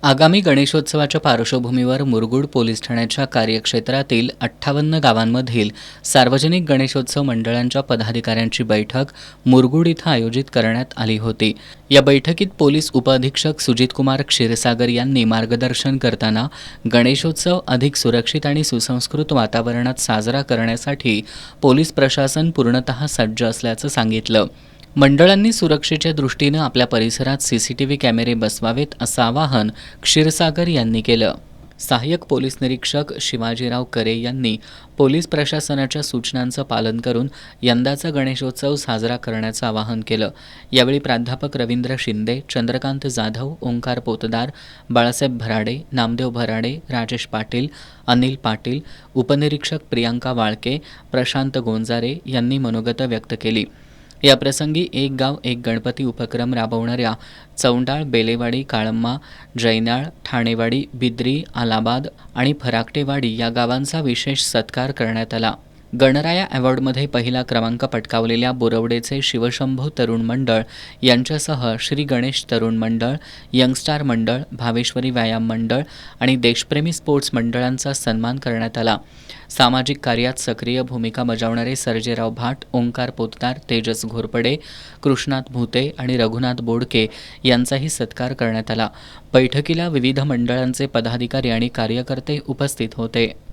आगामी गणेशोत्सवाच्या पार्श्वभूमीवर मुरगुड पोलीस ठाण्याच्या कार्यक्षेत्रातील 58 गावांमधील सार्वजनिक गणेशोत्सव मंडळांच्या पदाधिकाऱ्यांची बैठक मुरगुड इथं आयोजित करण्यात आली होती। या बैठकीत पोलीस उपअधीक्षक सुजितकुमार क्षीरसागर यांनी मार्गदर्शन करताना गणेशोत्सव अधिक सुरक्षित आणि सुसंस्कृत वातावरणात साजरा करण्यासाठी पोलीस प्रशासन पूर्णतः सज्ज असल्याचं सांगितलं। मंडळांनी सुरक्षेच्या दृष्टीनं आपल्या परिसरात सीसीटीव्ही कॅमेरे बसवावेत असं आवाहन क्षीरसागर यांनी केलं। सहाय्यक पोलीस निरीक्षक शिवाजीराव करे यांनी पोलीस प्रशासनाच्या सूचनांचं पालन करून यंदाचा गणेशोत्सव साजरा करण्याचं आवाहन केलं। यावेळी प्राध्यापक रवींद्र शिंदे, चंद्रकांत जाधव, ओंकार पोतदार, बाळासाहेब भराडे, नामदेव भराडे, राजेश पाटील, अनिल पाटील, उपनिरीक्षक प्रियांका वाळके, प्रशांत गोंजारे यांनी मनोगत व्यक्त केली। याप्रसंगी एक गाव एक गणपती उपक्रम राबवणाऱ्या चौंडाळ, बेलेवाडी, काळम्मा, जैनाळ, ठाणेवाडी, बिद्री, आलाबाद आणि फराकटेवाडी या गावांचा विशेष सत्कार करण्यात आला। गणराया अवॉर्डमध्ये पहिला क्रमांक पटकावलेल्या बोरवडेचे शिवशंभू तरुण मंडळ यांच्यासह श्री गणेश तरुण मंडळ, यंगस्टार मंडळ, भावेश्वरी व्यायाम मंडळ आणि देशप्रेमी स्पोर्ट्स मंडळांचा सन्मान करण्यात आला। सामाजिक कार्यात सक्रिय भूमिका बजावणारे सर्जेराव भाट, ओंकार पोतदार, तेजस घोरपडे, कृष्णात भूते आणि रघुनाथ बोडके यांचाही सत्कार करण्यात आला। बैठकीला विविध मंडळांचे पदाधिकारी आणि कार्यकर्ते उपस्थित होते।